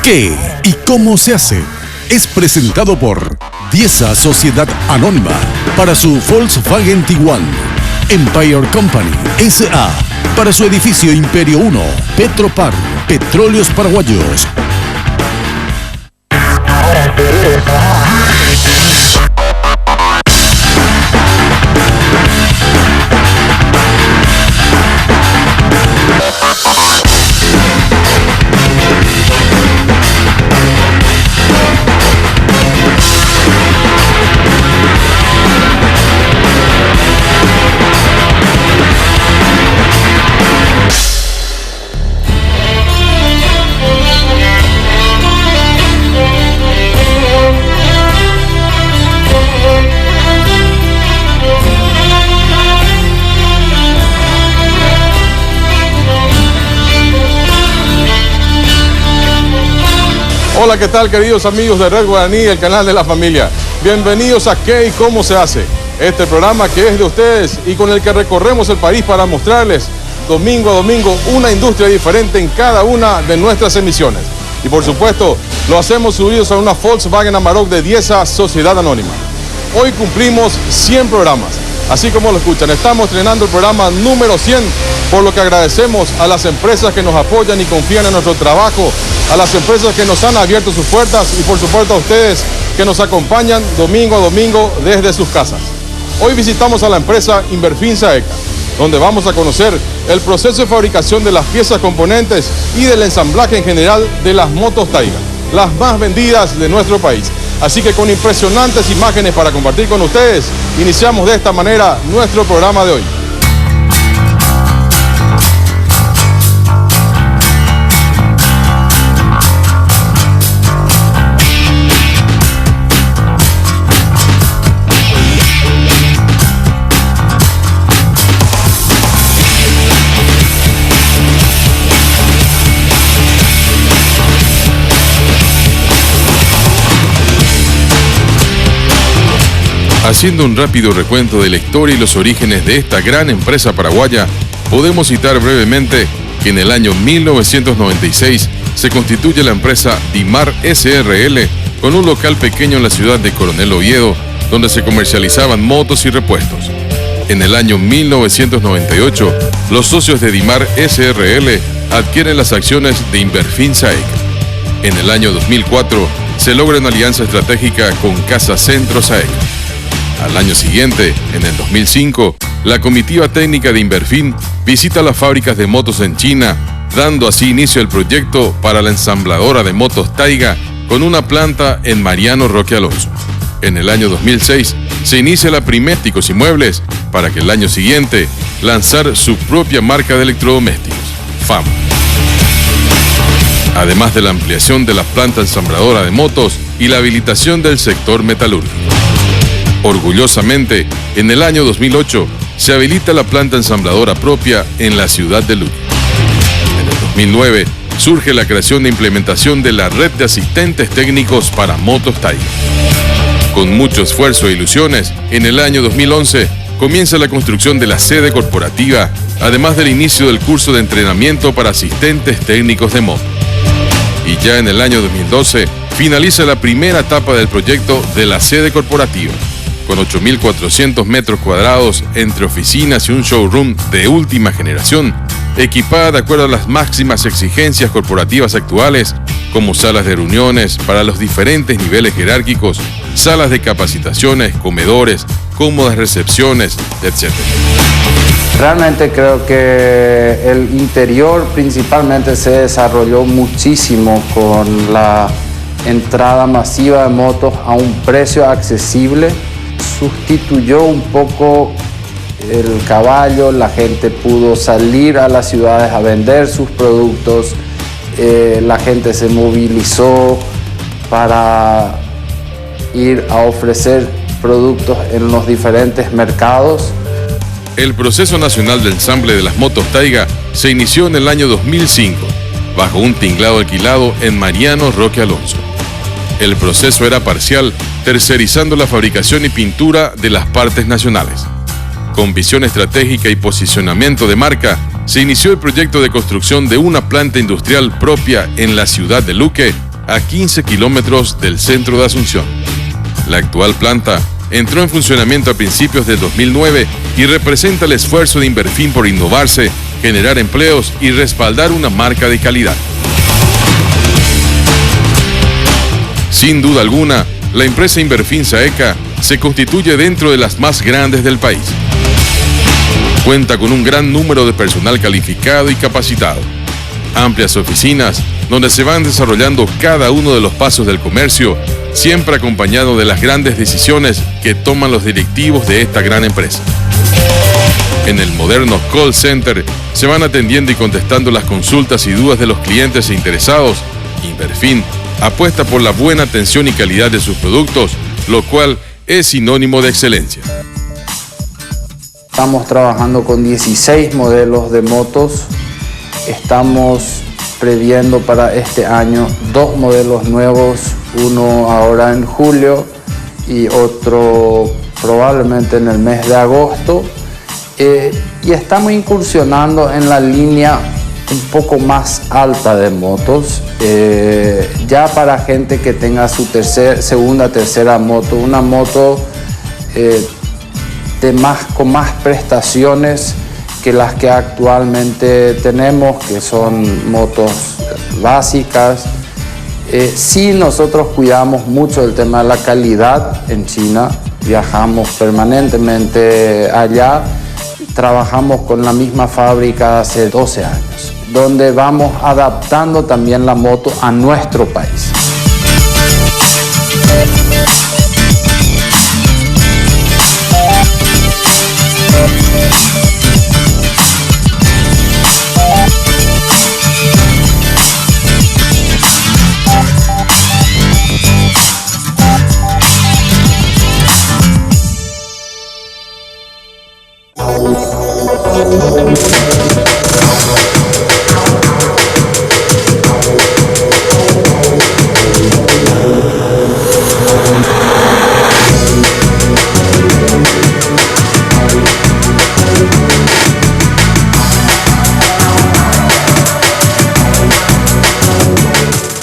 ¿Qué y cómo se hace? Es presentado por Diesa Sociedad Anónima para su Volkswagen Tiguan, Empire Company S.A. para su edificio Imperio 1, Petropar, Petróleos Paraguayos. Hola, ¿qué tal, queridos amigos de Red Guaraní, el canal de la familia? Bienvenidos a ¿Qué y cómo se hace? Este programa que es de ustedes y con el que recorremos el país para mostrarles domingo a domingo una industria diferente en cada una de nuestras emisiones. Y por supuesto, lo hacemos subidos a una Volkswagen Amarok de Diesa Sociedad Anónima. Hoy cumplimos 100 programas. Así como lo escuchan, estamos estrenando el programa número 100, por lo que agradecemos a las empresas que nos apoyan y confían en nuestro trabajo, a las empresas que nos han abierto sus puertas y por supuesto a ustedes que nos acompañan domingo a domingo desde sus casas. Hoy visitamos a la empresa Inverfin Saeca, donde vamos a conocer el proceso de fabricación de las piezas componentes y del ensamblaje en general de las motos Taiga, las más vendidas de nuestro país. Así que con impresionantes imágenes para compartir con ustedes, iniciamos de esta manera nuestro programa de hoy. Haciendo un rápido recuento de la historia y los orígenes de esta gran empresa paraguaya, podemos citar brevemente que en el año 1996 se constituye la empresa Dimar S.R.L. con un local pequeño en la ciudad de Coronel Oviedo, donde se comercializaban motos y repuestos. En el año 1998, los socios de Dimar S.R.L. adquieren las acciones de Inverfin Saeca. En el año 2004, se logra una alianza estratégica con Casa Centro Saeca. Al año siguiente, en el 2005, la comitiva técnica de Inverfin visita las fábricas de motos en China, dando así inicio al proyecto para la ensambladora de motos Taiga con una planta en Mariano Roque Alonso. En el año 2006, se inicia la primera Domésticos y Muebles para que el año siguiente lanzar su propia marca de electrodomésticos, FAM. Además de la ampliación de la planta ensambladora de motos y la habilitación del sector metalúrgico. Orgullosamente, en el año 2008 se habilita la planta ensambladora propia en la ciudad de Luque. En el 2009 surge la creación e implementación de la red de asistentes técnicos para motos Taiga. Con mucho esfuerzo e ilusiones, en el año 2011 comienza la construcción de la sede corporativa, además del inicio del curso de entrenamiento para asistentes técnicos de moto. Y ya en el año 2012 finaliza la primera etapa del proyecto de la sede corporativa, con 8.400 metros cuadrados entre oficinas y un showroom de última generación, equipada de acuerdo a las máximas exigencias corporativas actuales, como salas de reuniones para los diferentes niveles jerárquicos, salas de capacitaciones, comedores, cómodas recepciones, etc. Realmente creo que el interior principalmente se desarrolló muchísimo con la entrada masiva de motos a un precio accesible. Sustituyó un poco el caballo, la gente pudo salir a las ciudades a vender sus productos, la gente se movilizó para ir a ofrecer productos en los diferentes mercados. El proceso nacional de ensamble de las motos Taiga se inició en el año 2005, bajo un tinglado alquilado en Mariano Roque Alonso. El proceso era parcial, tercerizando la fabricación y pintura de las partes nacionales. Con visión estratégica y posicionamiento de marca, se inició el proyecto de construcción de una planta industrial propia en la ciudad de Luque, a 15 kilómetros del centro de Asunción. La actual planta entró en funcionamiento a principios de 2009 y representa el esfuerzo de Inverfin por innovarse, generar empleos y respaldar una marca de calidad. Sin duda alguna, la empresa Inverfin Saeca se constituye dentro de las más grandes del país. Cuenta con un gran número de personal calificado y capacitado, amplias oficinas donde se van desarrollando cada uno de los pasos del comercio, siempre acompañado de las grandes decisiones que toman los directivos de esta gran empresa. En el moderno call center se van atendiendo y contestando las consultas y dudas de los clientes e interesados. Inverfin apuesta por la buena atención y calidad de sus productos, lo cual es sinónimo de excelencia. Estamos trabajando con 16 modelos de motos. Estamos previendo para este año 2 modelos nuevos, uno ahora en julio y otro probablemente en el mes de agosto. Y estamos incursionando en la línea un poco más alta de motos, ya para gente que tenga su segunda, tercera moto, una moto con más prestaciones que las que actualmente tenemos, que son motos básicas. Sí, nosotros cuidamos mucho el tema de la calidad en China, viajamos permanentemente allá, trabajamos con la misma fábrica hace 12 años, donde vamos adaptando también la moto a nuestro país.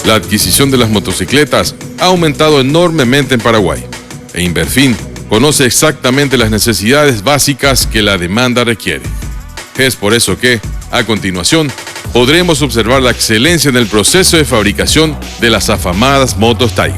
La adquisición de las motocicletas ha aumentado enormemente en Paraguay e Inverfin conoce exactamente las necesidades básicas que la demanda requiere. Es por eso que, a continuación, podremos observar la excelencia en el proceso de fabricación de las afamadas motos Tiger.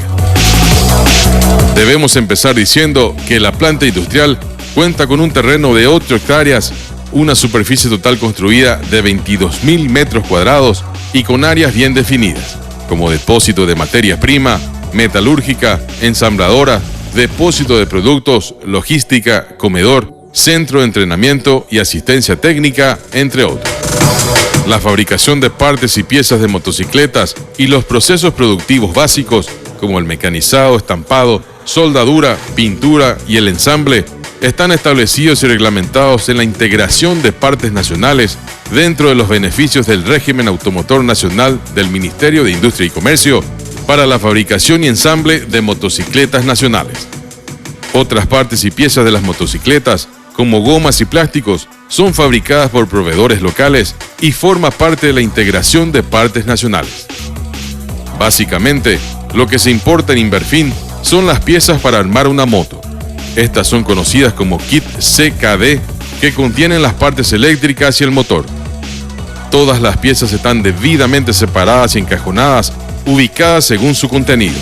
Debemos empezar diciendo que la planta industrial cuenta con un terreno de 8 hectáreas, una superficie total construida de 22.000 metros cuadrados y con áreas bien definidas, como depósito de materia prima, metalúrgica, ensambladora, depósito de productos, logística, comedor, centro de entrenamiento y asistencia técnica, entre otros. La fabricación de partes y piezas de motocicletas y los procesos productivos básicos, como el mecanizado, estampado, soldadura, pintura y el ensamble, están establecidos y reglamentados en la integración de partes nacionales dentro de los beneficios del régimen automotor nacional del Ministerio de Industria y Comercio para la fabricación y ensamble de motocicletas nacionales. Otras partes y piezas de las motocicletas, como gomas y plásticos, son fabricadas por proveedores locales y forma parte de la integración de partes nacionales. Básicamente, lo que se importa en Inverfin son las piezas para armar una moto. Estas son conocidas como kit CKD, que contienen las partes eléctricas y el motor. Todas las piezas están debidamente separadas y encajonadas, ubicadas según su contenido.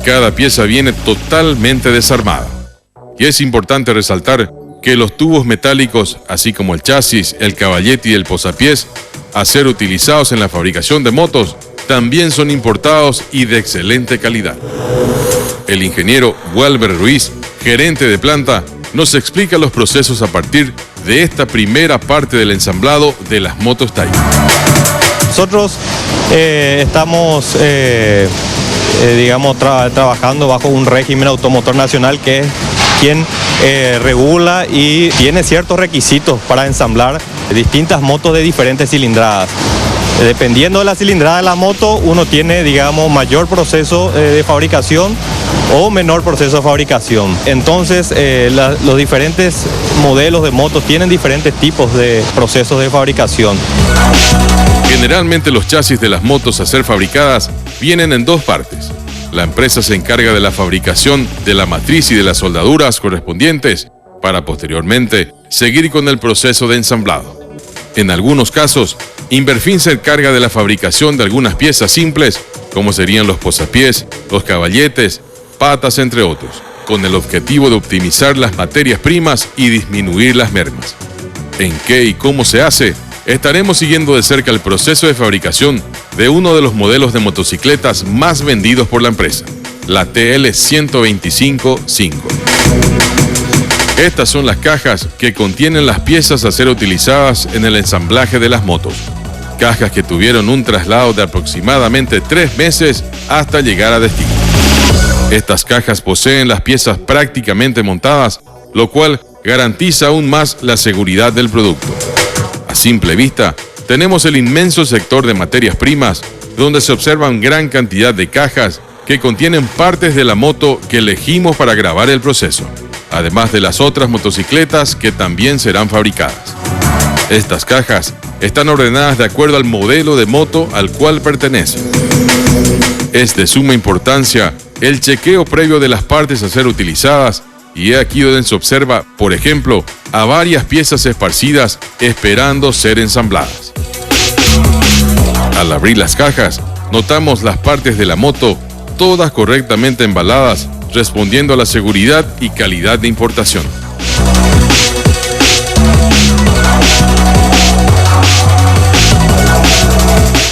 Cada pieza viene totalmente desarmada. Y es importante resaltar que los tubos metálicos, así como el chasis, el caballete y el posapiés, a ser utilizados en la fabricación de motos, también son importados y de excelente calidad. El ingeniero Walber Ruiz, gerente de planta, nos explica los procesos a partir de esta primera parte del ensamblado de las motos Tiger. Nosotros estamos trabajando bajo un régimen automotor nacional que es quien regula y tiene ciertos requisitos para ensamblar distintas motos de diferentes cilindradas. Dependiendo de la cilindrada de la moto, uno tiene, mayor proceso de fabricación o menor proceso de fabricación. Entonces, los diferentes modelos de motos tienen diferentes tipos de procesos de fabricación. Generalmente los chasis de las motos a ser fabricadas vienen en dos partes. La empresa se encarga de la fabricación de la matriz y de las soldaduras correspondientes para posteriormente seguir con el proceso de ensamblado. En algunos casos, Inverfin se encarga de la fabricación de algunas piezas simples, como serían los posapiés, los caballetes, patas, entre otros, con el objetivo de optimizar las materias primas y disminuir las mermas. ¿En qué y cómo se hace? Estaremos siguiendo de cerca el proceso de fabricación de uno de los modelos de motocicletas más vendidos por la empresa, la TL-125-5. Estas son las cajas que contienen las piezas a ser utilizadas en el ensamblaje de las motos. Cajas que tuvieron un traslado de aproximadamente 3 meses hasta llegar a destino. Estas cajas poseen las piezas prácticamente montadas, lo cual garantiza aún más la seguridad del producto. A simple vista, tenemos el inmenso sector de materias primas, donde se observan gran cantidad de cajas que contienen partes de la moto que elegimos para grabar el proceso, además de las otras motocicletas que también serán fabricadas. Estas cajas están ordenadas de acuerdo al modelo de moto al cual pertenecen. Es de suma importancia el chequeo previo de las partes a ser utilizadas, y es aquí donde se observa, por ejemplo, a varias piezas esparcidas esperando ser ensambladas. Al abrir las cajas, notamos las partes de la moto, todas correctamente embaladas, respondiendo a la seguridad y calidad de importación.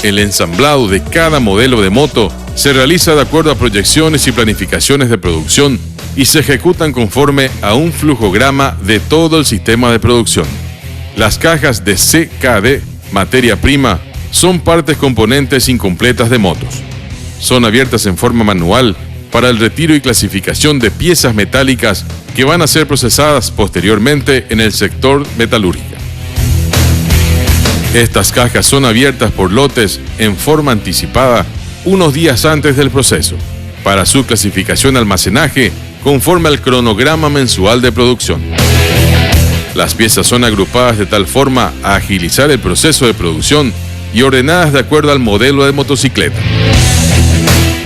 El ensamblado de cada modelo de moto se realiza de acuerdo a proyecciones y planificaciones de producción y se ejecutan conforme a un flujograma de todo el sistema de producción. Las cajas de CKD, materia prima, son partes componentes incompletas de motos. Son abiertas en forma manual para el retiro y clasificación de piezas metálicas que van a ser procesadas posteriormente en el sector metalúrgica. Estas cajas son abiertas por lotes en forma anticipada unos días antes del proceso, para su clasificación y almacenaje conforme al cronograma mensual de producción. Las piezas son agrupadas de tal forma a agilizar el proceso de producción y ordenadas de acuerdo al modelo de motocicleta.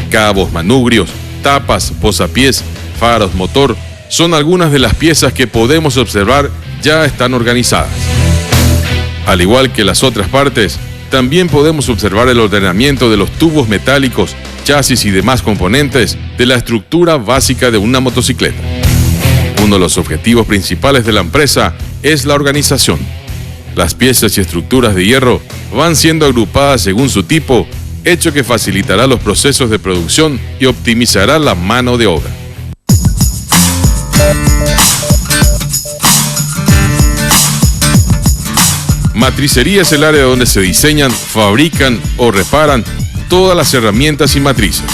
Cabos, manubrios, tapas, posapiés, faros, motor, son algunas de las piezas que podemos observar ya están organizadas. Al igual que las otras partes, también podemos observar el ordenamiento de los tubos metálicos, chasis y demás componentes de la estructura básica de una motocicleta. Uno de los objetivos principales de la empresa es la organización. Las piezas y estructuras de hierro van siendo agrupadas según su tipo, hecho que facilitará los procesos de producción y optimizará la mano de obra. Matricería es el área donde se diseñan, fabrican o reparan todas las herramientas y matrices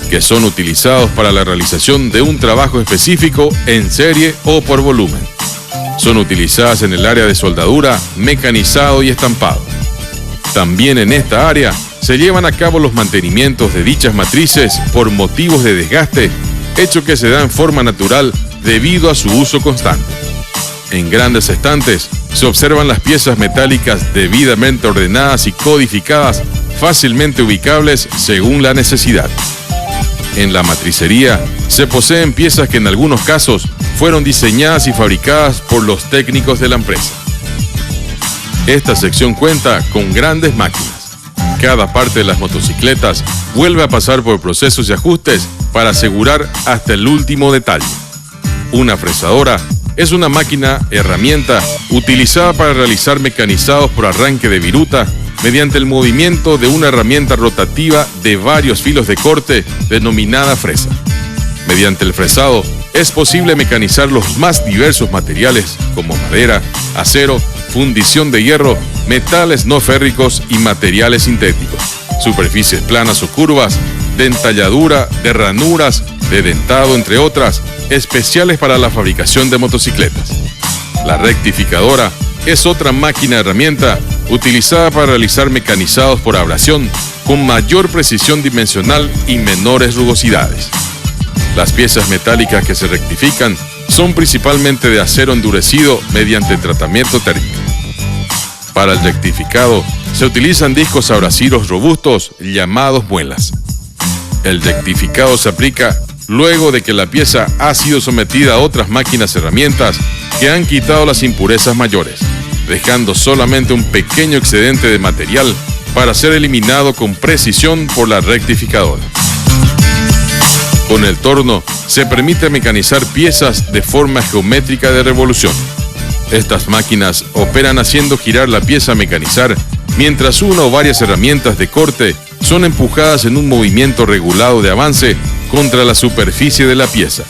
que son utilizados para la realización de un trabajo específico en serie o por volumen. Son utilizadas en el área de soldadura, mecanizado y estampado. También en esta área se llevan a cabo los mantenimientos de dichas matrices por motivos de desgaste, hecho que se da en forma natural debido a su uso constante. En grandes estantes se observan las piezas metálicas debidamente ordenadas y codificadas, fácilmente ubicables según la necesidad. En la matricería se poseen piezas que en algunos casos fueron diseñadas y fabricadas por los técnicos de la empresa. Esta sección cuenta con grandes máquinas. Cada parte de las motocicletas vuelve a pasar por procesos y ajustes para asegurar hasta el último detalle. Una fresadora es una máquina herramienta utilizada para realizar mecanizados por arranque de viruta mediante el movimiento de una herramienta rotativa de varios filos de corte denominada fresa. Mediante el fresado es posible mecanizar los más diversos materiales como madera, acero, fundición de hierro, metales no férricos y materiales sintéticos, superficies planas o curvas, de entalladura, de ranuras, de dentado, entre otras, especiales para la fabricación de motocicletas. La rectificadora es otra máquina herramienta utilizada para realizar mecanizados por abrasión con mayor precisión dimensional y menores rugosidades. Las piezas metálicas que se rectifican son principalmente de acero endurecido mediante tratamiento térmico. Para el rectificado se utilizan discos abrasivos robustos llamados muelas. El rectificado se aplica luego de que la pieza ha sido sometida a otras máquinas herramientas que han quitado las impurezas mayores, dejando solamente un pequeño excedente de material para ser eliminado con precisión por la rectificadora. Con el torno se permite mecanizar piezas de forma geométrica de revolución. Estas máquinas operan haciendo girar la pieza a mecanizar, mientras una o varias herramientas de corte son empujadas en un movimiento regulado de avance contra la superficie de la pieza,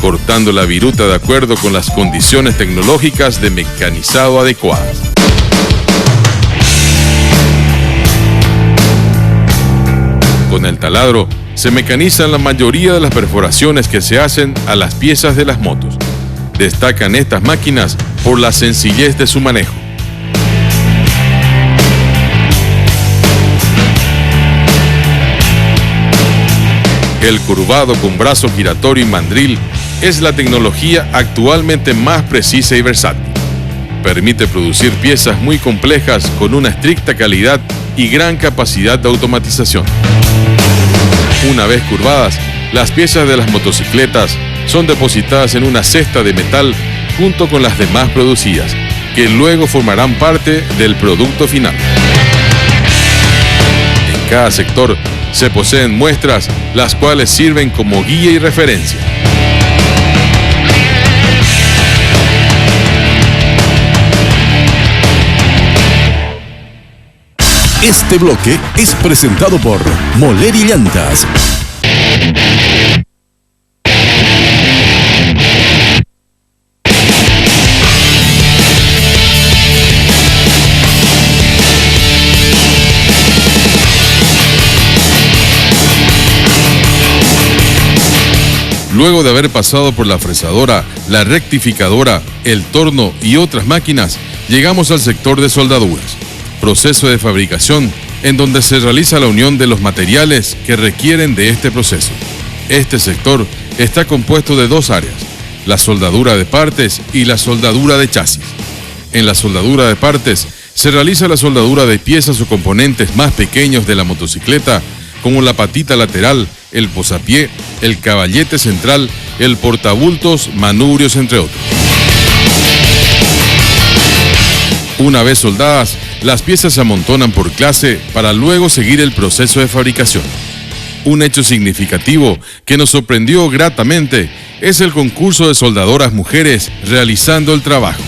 cortando la viruta de acuerdo con las condiciones tecnológicas de mecanizado adecuadas. Con el taladro se mecanizan la mayoría de las perforaciones que se hacen a las piezas de las motos. Destacan estas máquinas por la sencillez de su manejo. El curvado con brazo giratorio y mandril es la tecnología actualmente más precisa y versátil. Permite producir piezas muy complejas con una estricta calidad y gran capacidad de automatización. Una vez curvadas, las piezas de las motocicletas son depositadas en una cesta de metal junto con las demás producidas, que luego formarán parte del producto final. En cada sector se poseen muestras, las cuales sirven como guía y referencia. Este bloque es presentado por Moler y Llantas. Luego de haber pasado por la fresadora, la rectificadora, el torno y otras máquinas, llegamos al sector de soldaduras, proceso de fabricación en donde se realiza la unión de los materiales que requieren de este proceso. Este sector está compuesto de dos áreas, la soldadura de partes y la soldadura de chasis. En la soldadura de partes se realiza la soldadura de piezas o componentes más pequeños de la motocicleta, como la patita lateral, el posapié, el caballete central, el portabultos, manubrios, entre otros. Una vez soldadas, las piezas se amontonan por clase para luego seguir el proceso de fabricación. Un hecho significativo que nos sorprendió gratamente es el concurso de soldadoras mujeres realizando el trabajo,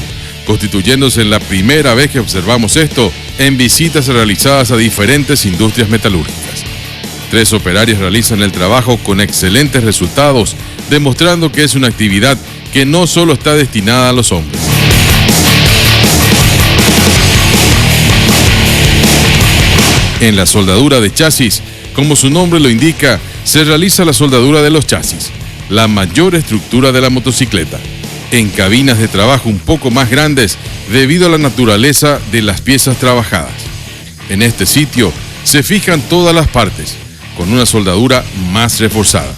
constituyéndose en la primera vez que observamos esto en visitas realizadas a diferentes industrias metalúrgicas. 3 operarias realizan el trabajo con excelentes resultados, demostrando que es una actividad que no solo está destinada a los hombres. En la soldadura de chasis, como su nombre lo indica, se realiza la soldadura de los chasis, la mayor estructura de la motocicleta, en cabinas de trabajo un poco más grandes debido a la naturaleza de las piezas trabajadas. En este sitio se fijan todas las partes, con una soldadura más reforzada.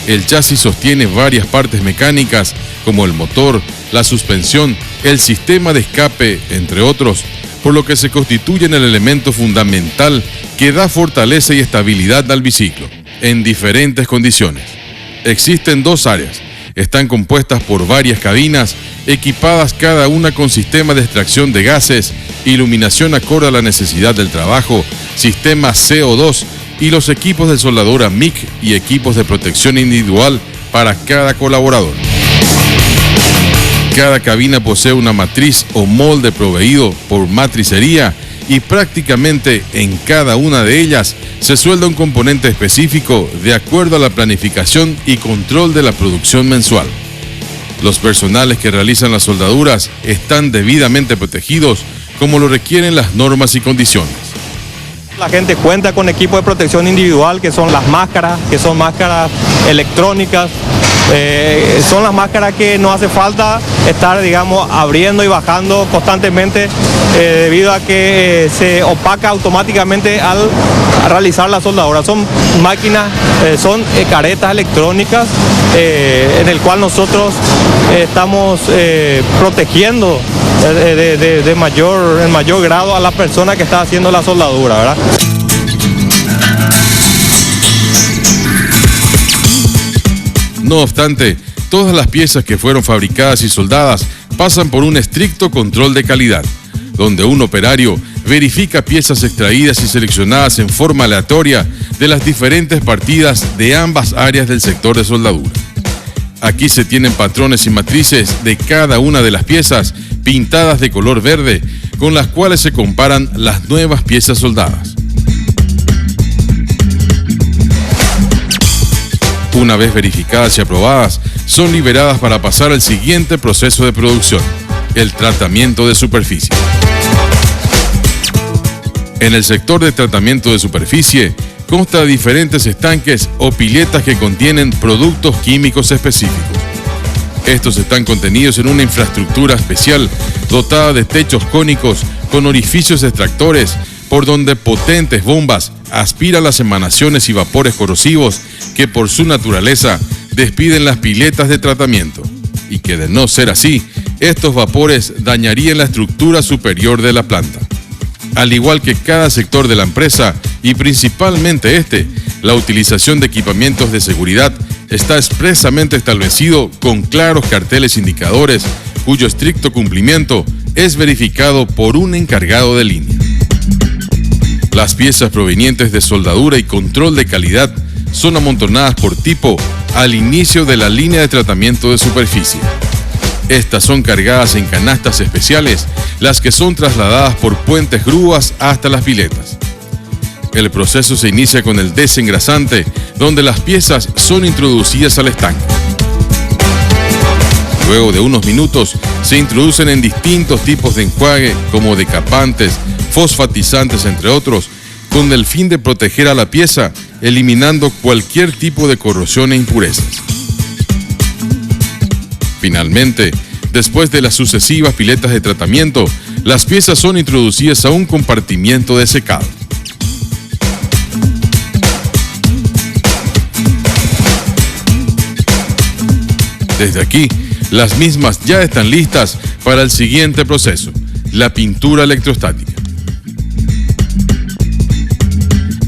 El chasis sostiene varias partes mecánicas como el motor, la suspensión, el sistema de escape, entre otros, por lo que se constituye en el elemento fundamental que da fortaleza y estabilidad al biciclo, en diferentes condiciones. Existen 2 áreas, están compuestas por varias cabinas, equipadas cada una con sistema de extracción de gases, iluminación acorde a la necesidad del trabajo, sistema CO2 y los equipos de soldadura MIG y equipos de protección individual para cada colaborador. Cada cabina posee una matriz o molde proveído por matricería y prácticamente en cada una de ellas se suelda un componente específico de acuerdo a la planificación y control de la producción mensual. Los personales que realizan las soldaduras están debidamente protegidos como lo requieren las normas y condiciones. La gente cuenta con equipo de protección individual, que son las máscaras, que son máscaras electrónicas. Son las máscaras que no hace falta estar, digamos, abriendo y bajando constantemente debido a que se opaca automáticamente al realizar la soldadura. Son máquinas, son caretas electrónicas en el cual nosotros estamos protegiendo en mayor grado a la persona que está haciendo la soldadura, ¿verdad? No obstante, todas las piezas que fueron fabricadas y soldadas pasan por un estricto control de calidad, donde un operario verifica piezas extraídas y seleccionadas en forma aleatoria de las diferentes partidas de ambas áreas del sector de soldadura. Aquí se tienen patrones y matrices de cada una de las piezas pintadas de color verde, con las cuales se comparan las nuevas piezas soldadas. Una vez verificadas y aprobadas, son liberadas para pasar al siguiente proceso de producción, el tratamiento de superficie. En el sector de tratamiento de superficie, consta de diferentes estanques o piletas que contienen productos químicos específicos. Estos están contenidos en una infraestructura especial dotada de techos cónicos con orificios extractores por donde potentes bombas aspiran las emanaciones y vapores corrosivos que por su naturaleza despiden las piletas de tratamiento, y que de no ser así, estos vapores dañarían la estructura superior de la planta. Al igual que cada sector de la empresa, y principalmente la utilización de equipamientos de seguridad está expresamente establecido con claros carteles indicadores, cuyo estricto cumplimiento es verificado por un encargado de línea. Las piezas provenientes de soldadura y control de calidad son amontonadas por tipo al inicio de la línea de tratamiento de superficie. Estas son cargadas en canastas especiales, las que son trasladadas por puentes grúas hasta las piletas. El proceso se inicia con el desengrasante, donde las piezas son introducidas al estanque. Luego de unos minutos, se introducen en distintos tipos de enjuague, como decapantes, fosfatizantes, entre otros, con el fin de proteger a la pieza, eliminando cualquier tipo de corrosión e impurezas. Finalmente, después de las sucesivas piletas de tratamiento, las piezas son introducidas a un compartimiento de secado. Desde aquí, las mismas ya están listas para el siguiente proceso, la pintura electrostática.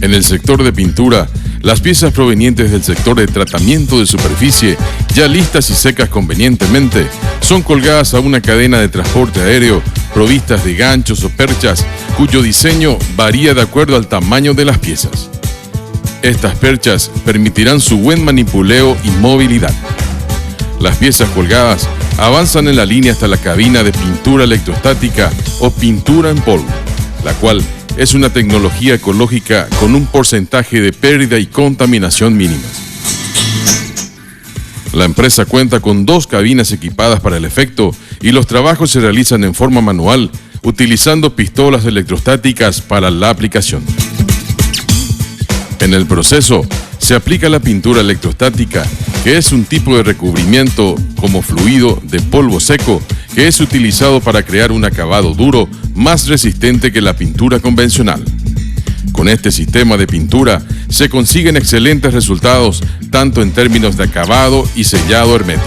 En el sector de pintura, las piezas provenientes del sector de tratamiento de superficie, ya listas y secas convenientemente, son colgadas a una cadena de transporte aéreo provistas de ganchos o perchas, cuyo diseño varía de acuerdo al tamaño de las piezas. Estas perchas permitirán su buen manipuleo y movilidad. Las piezas colgadas avanzan en la línea hasta la cabina de pintura electrostática o pintura en polvo, la cual es una tecnología ecológica con un porcentaje de pérdida y contaminación mínimas. La empresa cuenta con 2 cabinas equipadas para el efecto y los trabajos se realizan en forma manual, utilizando pistolas electrostáticas para la aplicación. En el proceso se aplica la pintura electrostática, que es un tipo de recubrimiento como fluido de polvo seco que es utilizado para crear un acabado duro más resistente que la pintura convencional. Con este sistema de pintura se consiguen excelentes resultados tanto en términos de acabado y sellado hermético.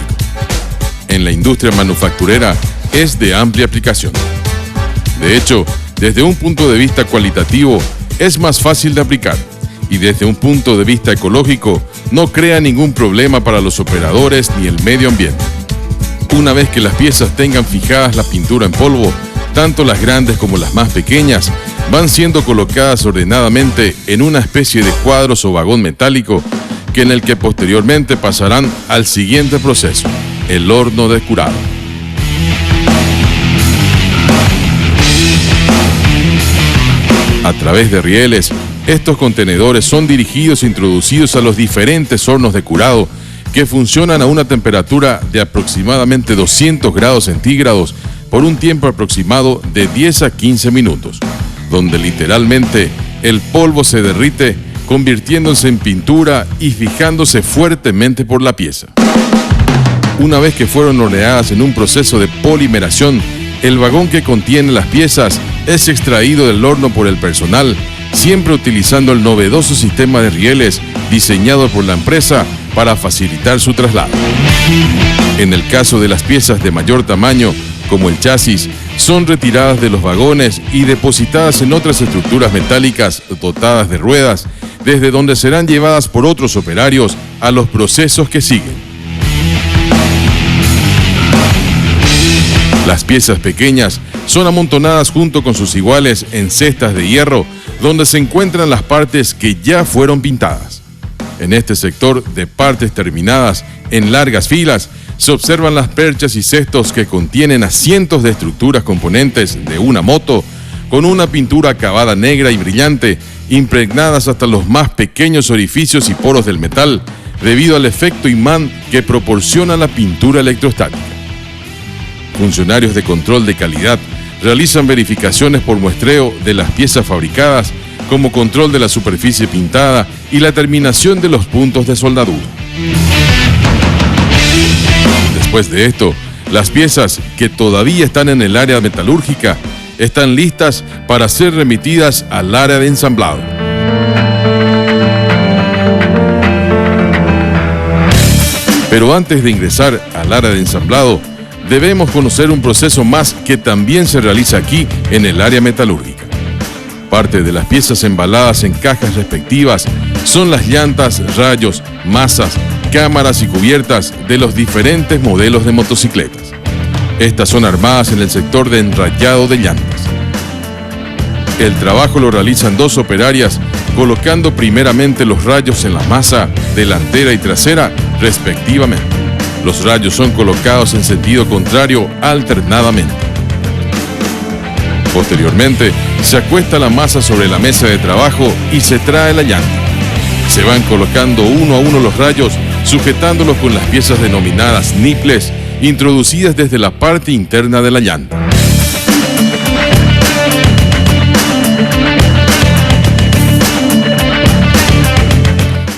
En la industria manufacturera es de amplia aplicación. De hecho, desde un punto de vista cualitativo es más fácil de aplicar y desde un punto de vista ecológico no crea ningún problema para los operadores ni el medio ambiente. Una vez que las piezas tengan fijadas la pintura en polvo, tanto las grandes como las más pequeñas van siendo colocadas ordenadamente en una especie de cuadros o vagón metálico en el que posteriormente pasarán al siguiente proceso, el horno de curado. A través de rieles, estos contenedores son dirigidos e introducidos a los diferentes hornos de curado que funcionan a una temperatura de aproximadamente 200 grados centígrados por un tiempo aproximado de 10 a 15 minutos, donde literalmente el polvo se derrite, convirtiéndose en pintura y fijándose fuertemente por la pieza. Una vez que fueron horneadas en un proceso de polimeración, el vagón que contiene las piezas es extraído del horno por el personal, siempre utilizando el novedoso sistema de rieles diseñado por la empresa para facilitar su traslado. En el caso de las piezas de mayor tamaño, como el chasis, son retiradas de los vagones y depositadas en otras estructuras metálicas dotadas de ruedas, desde donde serán llevadas por otros operarios a los procesos que siguen. Las piezas pequeñas son amontonadas junto con sus iguales en cestas de hierro, donde se encuentran las partes que ya fueron pintadas. En este sector de partes terminadas en largas filas, se observan las perchas y cestos que contienen a cientos de estructuras componentes de una moto, con una pintura acabada negra y brillante, impregnadas hasta los más pequeños orificios y poros del metal, debido al efecto imán que proporciona la pintura electrostática. Funcionarios de control de calidad realizan verificaciones por muestreo de las piezas fabricadas, como control de la superficie pintada y la terminación de los puntos de soldadura. Después de esto, las piezas que todavía están en el área metalúrgica están listas para ser remitidas al área de ensamblado. Pero antes de ingresar al área de ensamblado, debemos conocer un proceso más que también se realiza aquí en el área metalúrgica. Parte de las piezas embaladas en cajas respectivas son las llantas, rayos, masas, cámaras y cubiertas de los diferentes modelos de motocicletas. Estas son armadas en el sector de enrayado de llantas. El trabajo lo realizan dos operarias, colocando primeramente los rayos en la masa delantera y trasera, respectivamente. Los rayos son colocados en sentido contrario alternadamente. Posteriormente, se acuesta la masa sobre la mesa de trabajo y se trae la llanta. Se van colocando uno a uno los rayos, sujetándolos con las piezas denominadas niples, introducidas desde la parte interna de la llanta.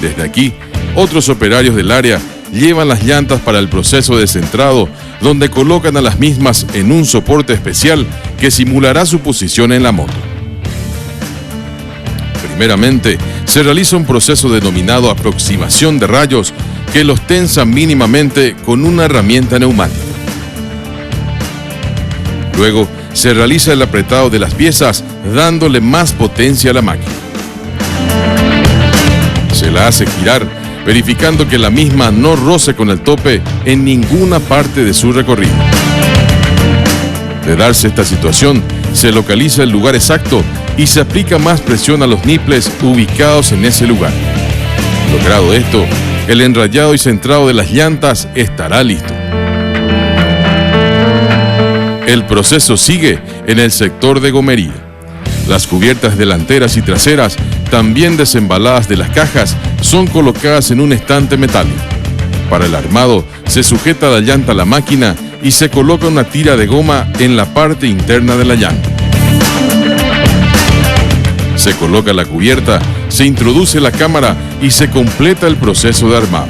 Desde aquí, otros operarios del área llevan las llantas para el proceso de centrado, donde colocan a las mismas en un soporte especial que simulará su posición en la moto. Primeramente, se realiza un proceso denominado aproximación de rayos, que los tensa mínimamente con una herramienta neumática. Luego, se realiza el apretado de las piezas, dándole más potencia a la máquina. Se la hace girar, verificando que la misma no roce con el tope en ninguna parte de su recorrido. De darse esta situación, se localiza el lugar exacto y se aplica más presión a los niples ubicados en ese lugar. Logrado esto, el enrayado y centrado de las llantas estará listo. El proceso sigue en el sector de gomería. Las cubiertas delanteras y traseras, también desembaladas de las cajas, son colocadas en un estante metálico. Para el armado, se sujeta la llanta a la máquina y se coloca una tira de goma en la parte interna de la llanta. Se coloca la cubierta, se introduce la cámara y se completa el proceso de armado.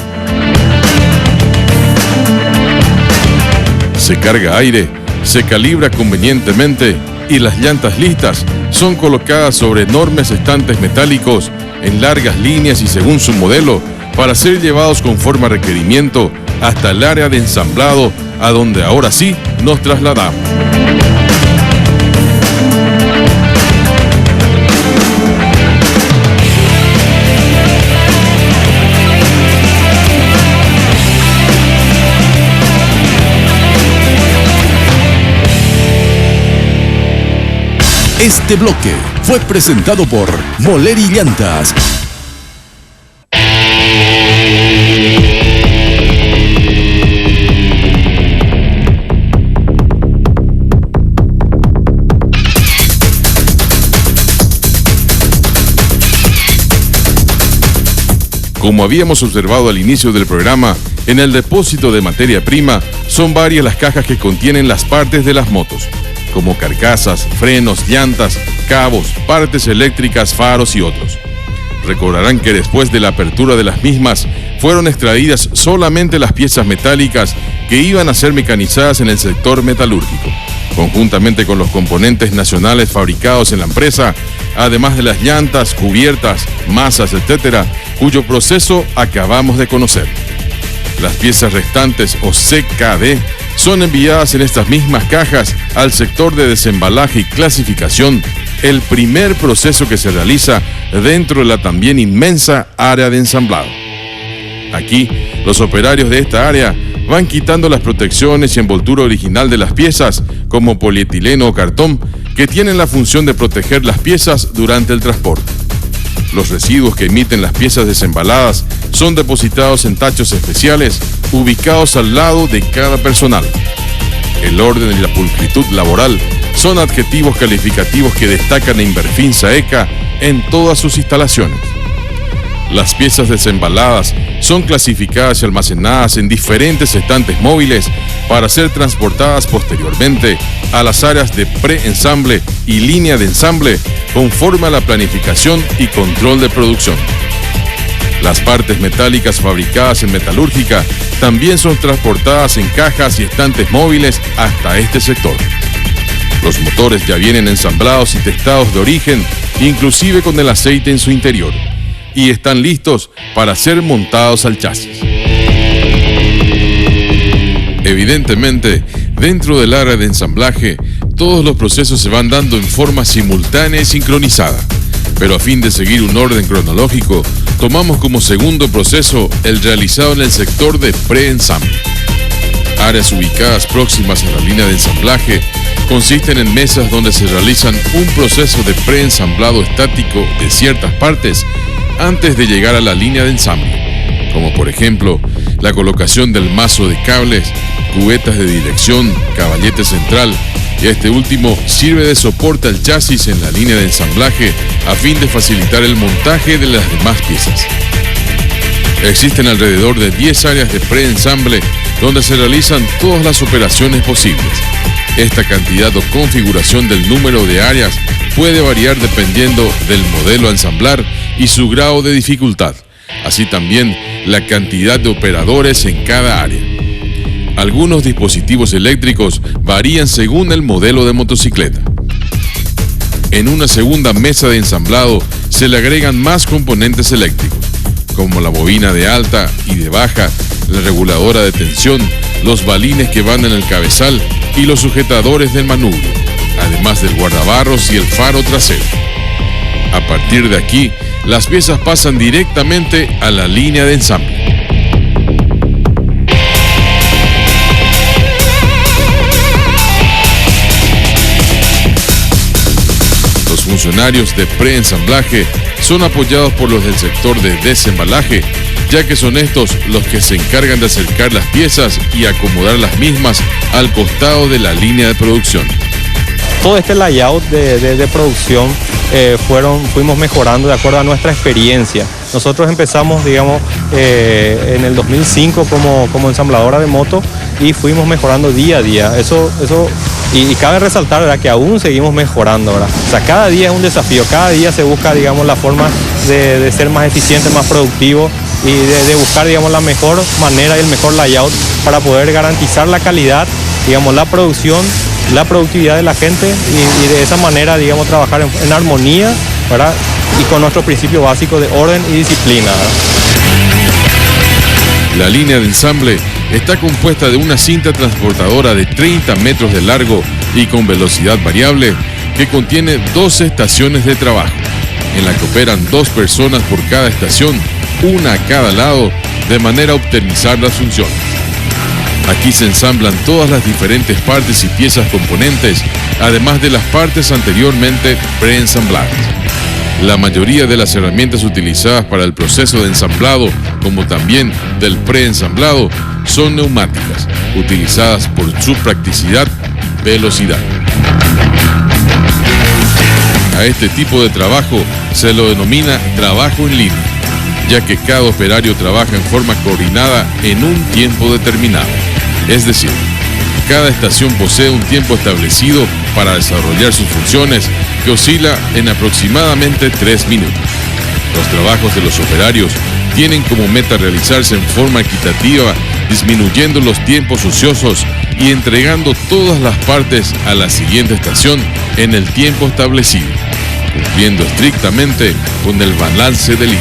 Se carga aire, se calibra convenientemente y las llantas listas son colocadas sobre enormes estantes metálicos en largas líneas y según su modelo, para ser llevados conforme a requerimiento hasta el área de ensamblado, a donde ahora sí nos trasladamos. Este bloque fue presentado por Moleri Llantas. Como habíamos observado al inicio del programa, en el depósito de materia prima son varias las cajas que contienen las partes de las motos, como carcasas, frenos, llantas, cabos, partes eléctricas, faros y otros. Recordarán que después de la apertura de las mismas, fueron extraídas solamente las piezas metálicas que iban a ser mecanizadas en el sector metalúrgico, conjuntamente con los componentes nacionales fabricados en la empresa, además de las llantas, cubiertas, masas, etc., cuyo proceso acabamos de conocer. Las piezas restantes, o CKD, son enviadas en estas mismas cajas al sector de desembalaje y clasificación, el primer proceso que se realiza dentro de la también inmensa área de ensamblado. Aquí, los operarios de esta área van quitando las protecciones y envoltura original de las piezas, como polietileno o cartón, que tienen la función de proteger las piezas durante el transporte. Los residuos que emiten las piezas desembaladas son depositados en tachos especiales ubicados al lado de cada personal. El orden y la pulcritud laboral son adjetivos calificativos que destacan a Inverfin Saeca en todas sus instalaciones. Las piezas desembaladas son clasificadas y almacenadas en diferentes estantes móviles para ser transportadas posteriormente a las áreas de preensamble y línea de ensamble conforme a la planificación y control de producción. Las partes metálicas fabricadas en metalúrgica también son transportadas en cajas y estantes móviles hasta este sector. Los motores ya vienen ensamblados y testados de origen, inclusive con el aceite en su interior, y están listos para ser montados al chasis. Evidentemente, dentro del área de ensamblaje, todos los procesos se van dando en forma simultánea y sincronizada, pero a fin de seguir un orden cronológico, tomamos como segundo proceso el realizado en el sector de preensamble. Áreas ubicadas próximas a la línea de ensamblaje consisten en mesas donde se realizan un proceso de preensamblado estático de ciertas partes antes de llegar a la línea de ensamble, como por ejemplo la colocación del mazo de cables, cubetas de dirección, caballete central, y este último sirve de soporte al chasis en la línea de ensamblaje a fin de facilitar el montaje de las demás piezas. Existen alrededor de 10 áreas de preensamble donde se realizan todas las operaciones posibles. Esta cantidad o configuración del número de áreas puede variar dependiendo del modelo a ensamblar y su grado de dificultad, así también la cantidad de operadores en cada área. Algunos dispositivos eléctricos varían según el modelo de motocicleta. En una segunda mesa de ensamblado se le agregan más componentes eléctricos, como la bobina de alta y de baja, la reguladora de tensión, los balines que van en el cabezal y los sujetadores del manubrio, además del guardabarros y el faro trasero. A partir de aquí, las piezas pasan directamente a la línea de ensamble. Los funcionarios de preensamblaje son apoyados por los del sector de desembalaje, ya que son estos los que se encargan de acercar las piezas y acomodar las mismas al costado de la línea de producción. Todo este layout de producción fuimos mejorando de acuerdo a nuestra experiencia. Nosotros empezamos, en el 2005 como ensambladora de moto y fuimos mejorando día a día. Y cabe resaltar, ¿verdad?, que aún seguimos mejorando, ¿verdad? O sea, cada día es un desafío, cada día se busca, la forma de ser más eficiente, más productivo y de buscar, la mejor manera y el mejor layout para poder garantizar la calidad, la producción, la productividad de la gente y de esa manera, trabajar en armonía, ¿verdad?, y con nuestro principio básico de orden y disciplina, ¿verdad? La línea de ensamble está compuesta de una cinta transportadora de 30 metros de largo y con velocidad variable que contiene 12 estaciones de trabajo, en la que operan 2 personas por cada estación, una a cada lado, de manera a optimizar las funciones. Aquí se ensamblan todas las diferentes partes y piezas componentes, además de las partes anteriormente preensambladas. La mayoría de las herramientas utilizadas para el proceso de ensamblado, como también del preensamblado, son neumáticas, utilizadas por su practicidad y velocidad. A este tipo de trabajo se lo denomina trabajo en línea, ya que cada operario trabaja en forma coordinada en un tiempo determinado. Es decir, cada estación posee un tiempo establecido para desarrollar sus funciones que oscila en aproximadamente 3 minutos. Los trabajos de los operarios tienen como meta realizarse en forma equitativa, disminuyendo los tiempos ociosos y entregando todas las partes a la siguiente estación en el tiempo establecido, cumpliendo estrictamente con el balance de línea.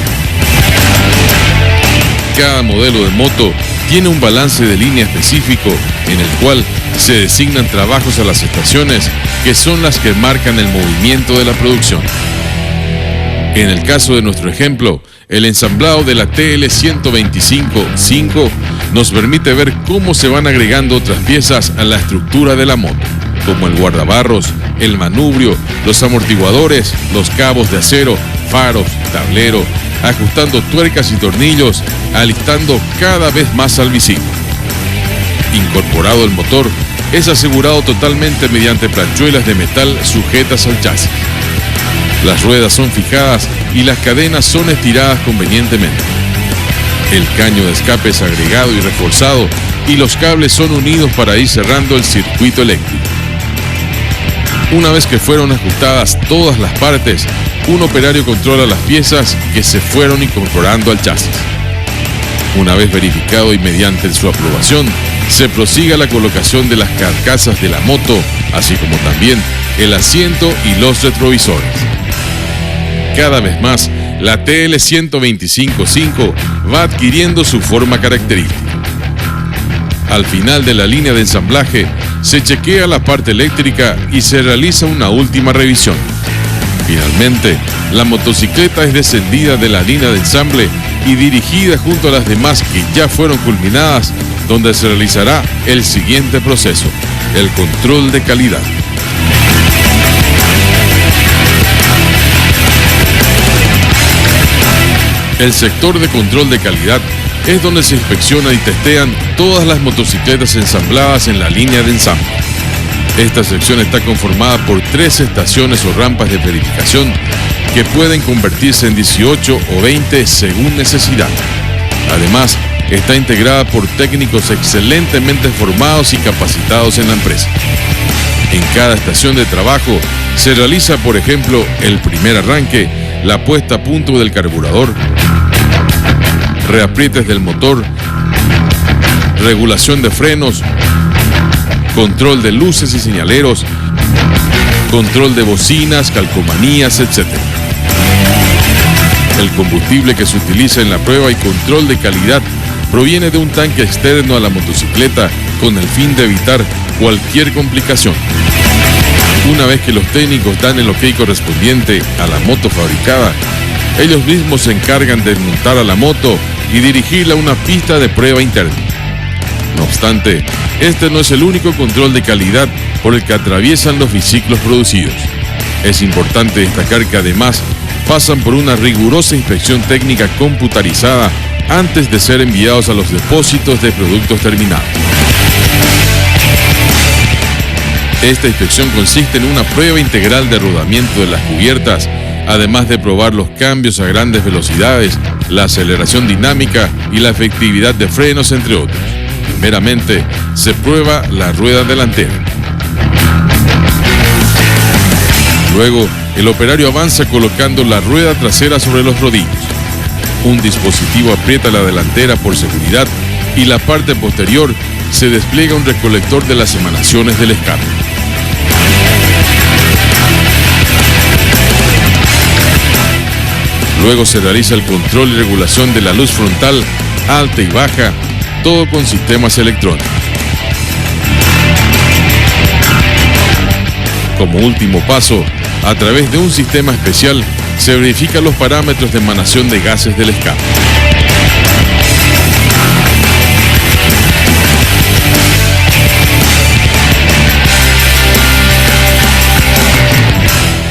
Cada modelo de moto tiene un balance de línea específico en el cual se designan trabajos a las estaciones que son las que marcan el movimiento de la producción. En el caso de nuestro ejemplo, el ensamblado de la TL-125-5 nos permite ver cómo se van agregando otras piezas a la estructura de la moto, como el guardabarros, el manubrio, los amortiguadores, los cabos de acero, faros, tablero, ajustando tuercas y tornillos, alistando cada vez más al visible. Incorporado el motor, es asegurado totalmente mediante planchuelas de metal sujetas al chasis. Las ruedas son fijadas y las cadenas son estiradas convenientemente. El caño de escape es agregado y reforzado y los cables son unidos para ir cerrando el circuito eléctrico. Una vez que fueron ajustadas todas las partes, un operario controla las piezas que se fueron incorporando al chasis. Una vez verificado y mediante su aprobación, se prosigue a la colocación de las carcasas de la moto, así como también el asiento y los retrovisores. Cada vez más, la TL-125-5 va adquiriendo su forma característica. Al final de la línea de ensamblaje, se chequea la parte eléctrica y se realiza una última revisión. Finalmente, la motocicleta es descendida de la línea de ensamble y dirigida junto a las demás que ya fueron culminadas, donde se realizará el siguiente proceso, el control de calidad. El sector de control de calidad es donde se inspeccionan y testean todas las motocicletas ensambladas en la línea de ensamble. Esta sección está conformada por 3 estaciones o rampas de verificación que pueden convertirse en 18 o 20 según necesidad. Además, está integrada por técnicos excelentemente formados y capacitados en la empresa. En cada estación de trabajo se realiza, por ejemplo, el primer arranque, la puesta a punto del carburador, reaprietes del motor, regulación de frenos, control de luces y señaleros, control de bocinas, calcomanías, etc. El combustible que se utiliza en la prueba y control de calidad proviene de un tanque externo a la motocicleta con el fin de evitar cualquier complicación. Una vez que los técnicos dan el ok correspondiente a la moto fabricada, ellos mismos se encargan de montar a la moto y dirigirla a una pista de prueba interna. No obstante, este no es el único control de calidad por el que atraviesan los biciclos producidos. Es importante destacar que además pasan por una rigurosa inspección técnica computarizada antes de ser enviados a los depósitos de productos terminados. Esta inspección consiste en una prueba integral de rodamiento de las cubiertas, además de probar los cambios a grandes velocidades, la aceleración dinámica y la efectividad de frenos, entre otros. Primeramente, se prueba la rueda delantera. Luego, el operario avanza colocando la rueda trasera sobre los rodillos. Un dispositivo aprieta la delantera por seguridad y la parte posterior se despliega un recolector de las emanaciones del escape. Luego se realiza el control y regulación de la luz frontal, alta y baja, todo con sistemas electrónicos. Como último paso, a través de un sistema especial, se verifican los parámetros de emanación de gases del escape.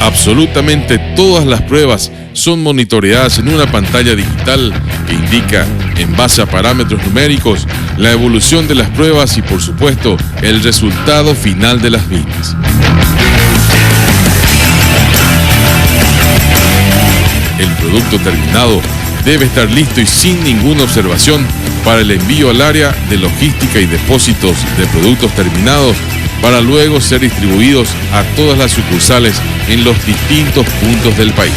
Absolutamente todas las pruebas son monitoreadas en una pantalla digital que indica, en base a parámetros numéricos, la evolución de las pruebas y, por supuesto, el resultado final de las mismas. El producto terminado debe estar listo y sin ninguna observación para el envío al área de logística y depósitos de productos terminados para luego ser distribuidos a todas las sucursales en los distintos puntos del país.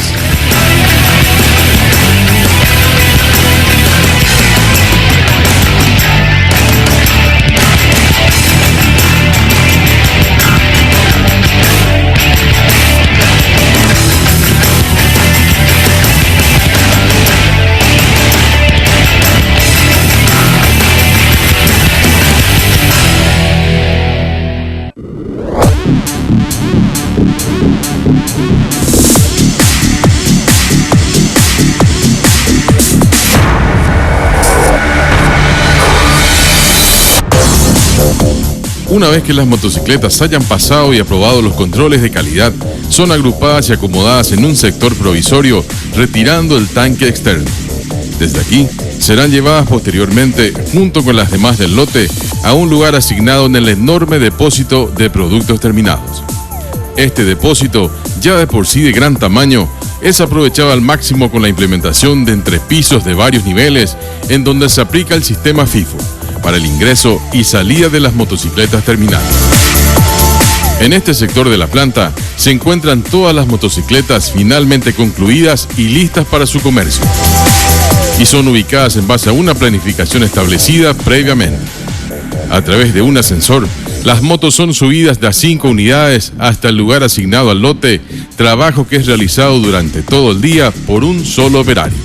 Una vez que las motocicletas hayan pasado y aprobado los controles de calidad, son agrupadas y acomodadas en un sector provisorio, retirando el tanque externo. Desde aquí, serán llevadas posteriormente, junto con las demás del lote, a un lugar asignado en el enorme depósito de productos terminados. Este depósito, ya de por sí de gran tamaño, es aprovechado al máximo con la implementación de entrepisos de varios niveles, en donde se aplica el sistema FIFO, para el ingreso y salida de las motocicletas terminadas. En este sector de la planta se encuentran todas las motocicletas finalmente concluidas y listas para su comercio. Y son ubicadas en base a una planificación establecida previamente. A través de un ascensor, las motos son subidas de a 5 unidades hasta el lugar asignado al lote, trabajo que es realizado durante todo el día por un solo operario.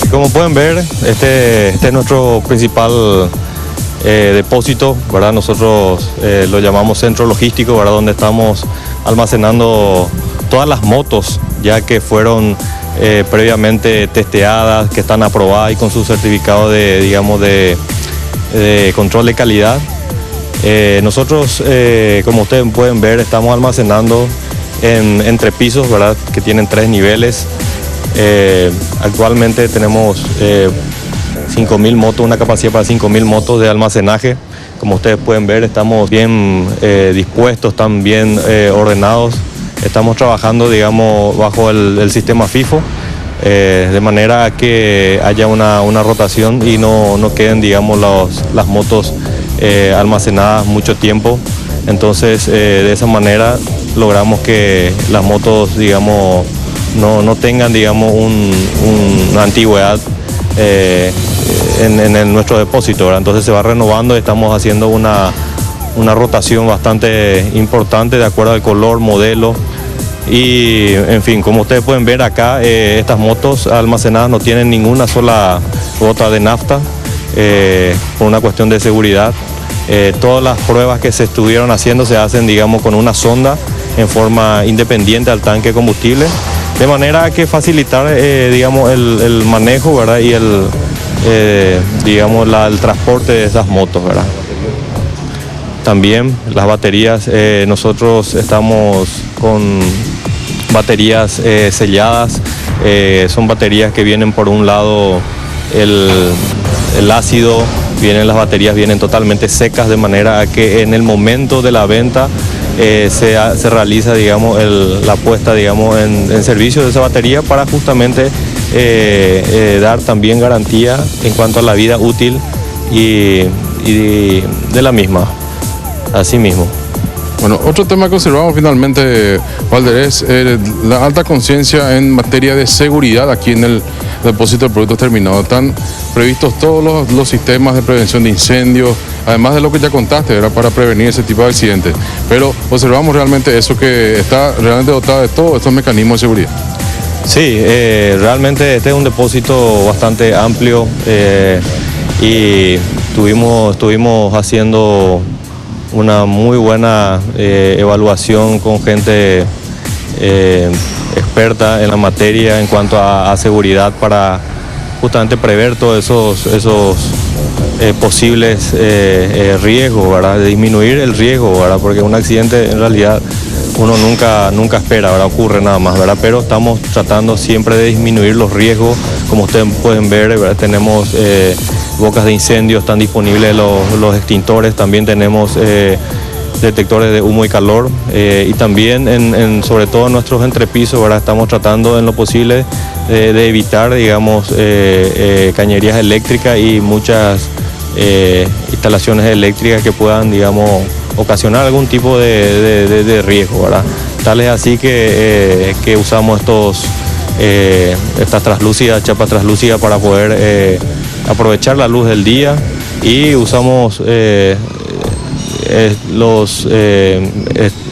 Como pueden ver, este es nuestro principal depósito, ¿verdad? Nosotros lo llamamos centro logístico, ¿verdad? Donde estamos almacenando todas las motos ya que fueron previamente testeadas, que están aprobadas y con su certificado de control de calidad. Nosotros, como ustedes pueden ver, estamos almacenando en entrepisos, ¿verdad? Que tienen 3 niveles. Actualmente tenemos 5.000 motos, una capacidad para 5.000 motos de almacenaje. Como ustedes pueden ver, estamos bien dispuestos, están bien ordenados. Estamos trabajando, digamos, bajo el sistema FIFO, de manera que haya una rotación y no queden, digamos, las motos almacenadas mucho tiempo. Entonces, de esa manera logramos que las motos, digamos, no tengan, digamos, una antigüedad en nuestro depósito, ¿verdad? Entonces se va renovando y estamos haciendo una rotación bastante importante de acuerdo al color, modelo y, en fin, como ustedes pueden ver acá, estas motos almacenadas no tienen ninguna sola gota de nafta por una cuestión de seguridad. Todas las pruebas que se estuvieron haciendo se hacen, digamos, con una sonda en forma independiente al tanque de combustible, de manera que facilitar, digamos, el manejo, ¿verdad? Y digamos, el transporte de esas motos, ¿verdad? También las baterías, nosotros estamos con baterías selladas, son baterías que vienen por un lado el ácido, las baterías vienen totalmente secas, de manera que en el momento de la venta se realiza, digamos, la puesta, digamos, en servicio de esa batería para justamente dar también garantía en cuanto a la vida útil y de la misma, así mismo. Bueno, otro tema que observamos finalmente, Walder, es la alta conciencia en materia de seguridad aquí en el depósito de productos terminados. Están previstos todos los sistemas de prevención de incendios, además de lo que ya contaste, ¿verdad? Para prevenir ese tipo de accidentes. Pero observamos realmente eso, que está realmente dotado de todos estos mecanismos de seguridad. Sí, realmente este es un depósito bastante amplio y estuvimos haciendo una muy buena evaluación con gente experta en la materia en cuanto a seguridad para justamente prever todos esos posibles riesgos, ¿verdad? De disminuir el riesgo, ¿verdad? Porque un accidente en realidad uno nunca espera, ¿verdad? Ocurre nada más, ¿verdad? Pero estamos tratando siempre de disminuir los riesgos. Como ustedes pueden ver, ¿verdad? Tenemos bocas de incendio, están disponibles los extintores, también tenemos detectores de humo y calor y también sobre todo en nuestros entrepisos, ¿verdad? Estamos tratando en lo posible de evitar, digamos, cañerías eléctricas y muchas instalaciones eléctricas que puedan, digamos, ocasionar algún tipo de riesgo, ¿verdad? Tal es así que usamos estas chapas translúcidas para poder aprovechar la luz del día, y usamos los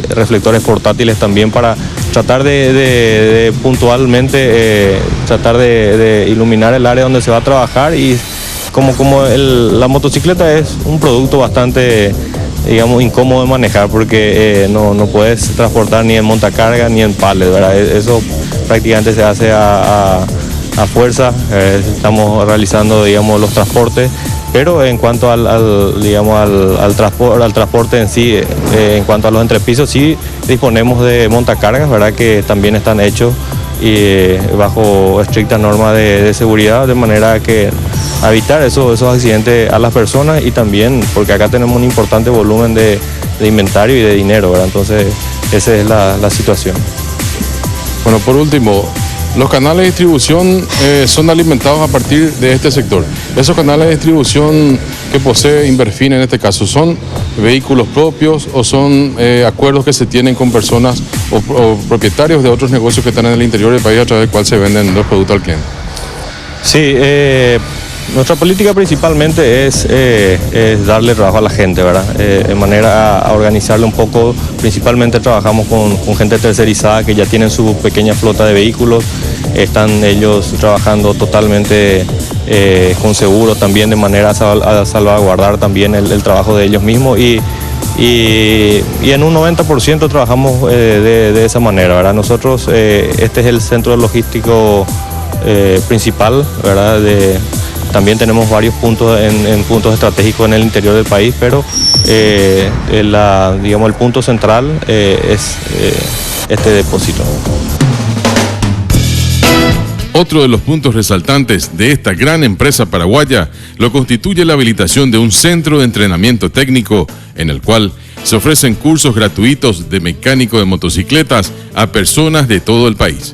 reflectores portátiles también para tratar de puntualmente tratar de iluminar el área donde se va a trabajar y la motocicleta es un producto bastante, digamos, incómodo de manejar porque no puedes transportar ni en montacarga ni en pallet, ¿verdad? Eso prácticamente se hace a fuerza. Estamos realizando, digamos, los transportes, pero en cuanto al transporte en sí, en cuanto a los entrepisos, sí disponemos de montacargas, ¿verdad? Que también están hechos y bajo estrictas normas de seguridad, de manera que evitar esos accidentes a las personas, y también porque acá tenemos un importante volumen de inventario y de dinero, ¿verdad? Entonces esa es la situación. Bueno, por último, los canales de distribución son alimentados a partir de este sector. Esos canales de distribución que posee Inverfin en este caso, ¿son vehículos propios o son acuerdos que se tienen con personas o propietarios de otros negocios que están en el interior del país a través del cual se venden los productos al cliente? Sí, nuestra política principalmente es darle trabajo a la gente, ¿verdad? De manera a organizarle un poco. Principalmente trabajamos con gente tercerizada que ya tienen su pequeña flota de vehículos. Están ellos trabajando totalmente con seguro también, de manera a salvaguardar también el trabajo de ellos mismos. Y en un 90% trabajamos de esa manera, ¿verdad? Nosotros, este es el centro logístico principal, ¿verdad? También tenemos varios puntos en puntos estratégicos en el interior del país, pero el punto central es este depósito. Otro de los puntos resaltantes de esta gran empresa paraguaya lo constituye la habilitación de un centro de entrenamiento técnico en el cual se ofrecen cursos gratuitos de mecánico de motocicletas a personas de todo el país.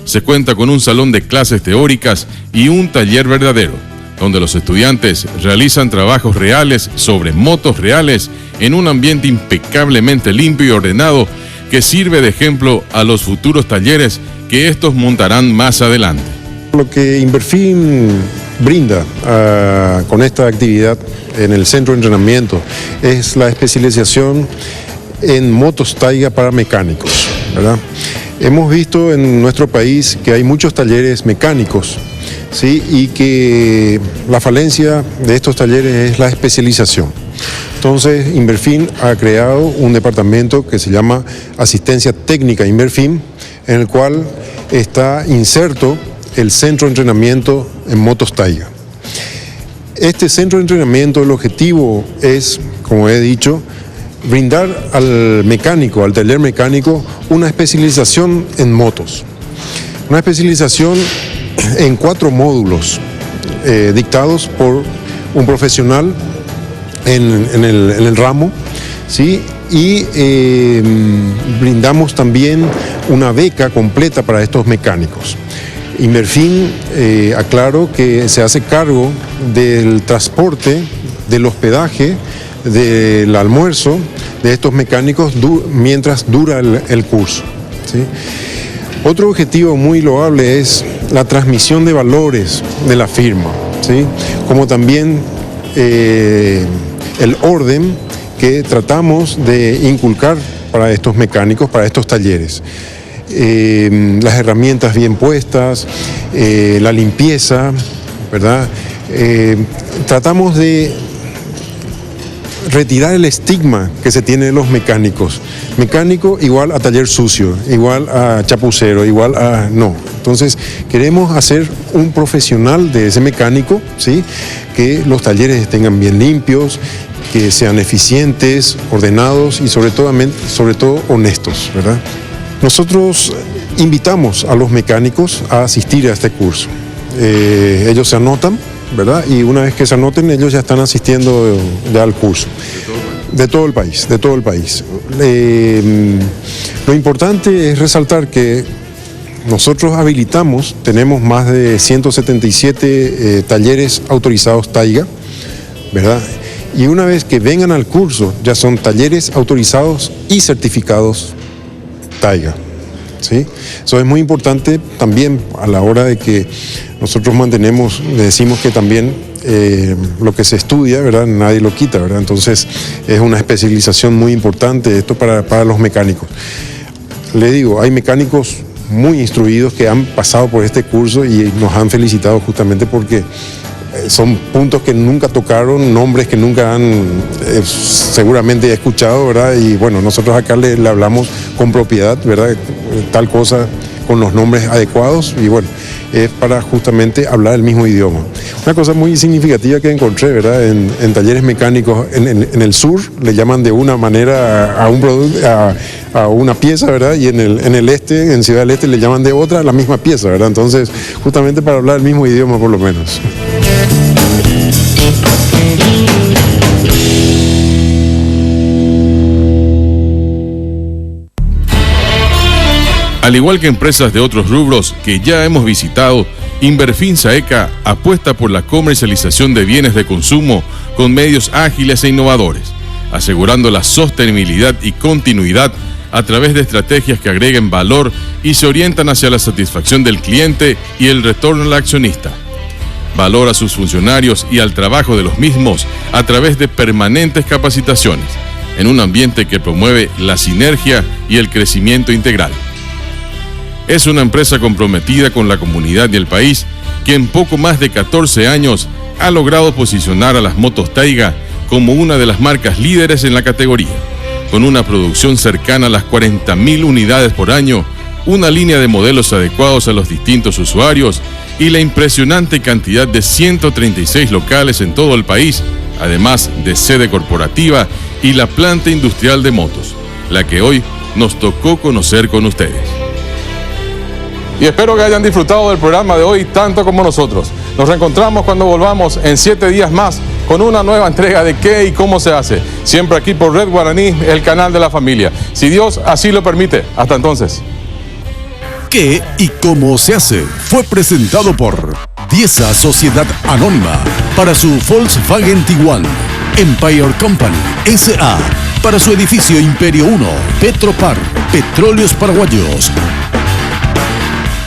Se cuenta con un salón de clases teóricas y un taller verdadero, donde los estudiantes realizan trabajos reales sobre motos reales en un ambiente impecablemente limpio y ordenado que sirve de ejemplo a los futuros talleres que estos montarán más adelante. Lo que Inverfin brinda con esta actividad en el centro de entrenamiento es la especialización en motos Taiga para mecánicos, ¿verdad? Hemos visto en nuestro país que hay muchos talleres mecánicos, ¿sí? Y que la falencia de estos talleres es la especialización. Entonces, Inverfin ha creado un departamento que se llama Asistencia Técnica Inverfin, en el cual está inserto el centro de entrenamiento en motos Taiga. Este centro de entrenamiento, el objetivo es, como he dicho, brindar al mecánico, al taller mecánico, una especialización en motos. Una especialización en 4 módulos dictados por un profesional en el ramo, ¿sí? Y brindamos también una beca completa para estos mecánicos. Inverfin, aclaro que se hace cargo del transporte, del hospedaje, del almuerzo de estos mecánicos mientras dura el curso, ¿sí? Otro objetivo muy loable es la transmisión de valores de la firma, ¿sí? Como también el orden que tratamos de inculcar para estos mecánicos, para estos talleres. Las herramientas bien puestas, la limpieza, ¿verdad? Tratamos de retirar el estigma que se tiene de los mecánicos. Mecánico igual a taller sucio, igual a chapucero, igual a... No. Entonces, queremos hacer un profesional de ese mecánico, ¿sí? Que los talleres estén bien limpios, que sean eficientes, ordenados y sobre todo honestos, ¿verdad? Nosotros invitamos a los mecánicos a asistir a este curso. Ellos se anotan, ¿verdad? Y una vez que se anoten, ellos ya están asistiendo ya al curso. De todo el país. Lo importante es resaltar que nosotros tenemos más de 177 talleres autorizados Taiga, ¿verdad? Y una vez que vengan al curso, ya son talleres autorizados y certificados Taiga, ¿sí? Eso es muy importante también a la hora de que nosotros le decimos que también lo que se estudia, ¿verdad? Nadie lo quita, ¿verdad? Entonces es una especialización muy importante esto para los mecánicos. Le digo, hay mecánicos muy instruidos que han pasado por este curso y nos han felicitado justamente porque son puntos que nunca tocaron, nombres que nunca han seguramente escuchado, ¿verdad? Y bueno, nosotros acá le hablamos con propiedad, ¿verdad? Tal cosa con los nombres adecuados y bueno, es para justamente hablar el mismo idioma. Una cosa muy significativa que encontré, ¿verdad? En talleres mecánicos en el sur le llaman de una manera a un producto, a una pieza, ¿verdad? Y en el este, en Ciudad del Este, le llaman de otra a la misma pieza, ¿verdad? Entonces, justamente para hablar el mismo idioma por lo menos. Al igual que empresas de otros rubros que ya hemos visitado, Inverfin Saeca apuesta por la comercialización de bienes de consumo con medios ágiles e innovadores, asegurando la sostenibilidad y continuidad a través de estrategias que agreguen valor y se orientan hacia la satisfacción del cliente y el retorno al accionista. Valora a sus funcionarios y al trabajo de los mismos a través de permanentes capacitaciones, en un ambiente que promueve la sinergia y el crecimiento integral. Es una empresa comprometida con la comunidad y el país que en poco más de 14 años ha logrado posicionar a las motos Taiga como una de las marcas líderes en la categoría, con una producción cercana a las 40.000 unidades por año, una línea de modelos adecuados a los distintos usuarios y la impresionante cantidad de 136 locales en todo el país, además de sede corporativa y la planta industrial de motos, la que hoy nos tocó conocer con ustedes. Y espero que hayan disfrutado del programa de hoy tanto como nosotros. Nos reencontramos cuando volvamos en 7 días más con una nueva entrega de ¿Qué y cómo se hace? Siempre aquí por Red Guaraní, el canal de la familia. Si Dios así lo permite. Hasta entonces. ¿Qué y cómo se hace? Fue presentado por Diesa Sociedad Anónima para su Volkswagen Tiguan, Empire Company S.A. para su edificio Imperio 1, Petropar, Petróleos Paraguayos,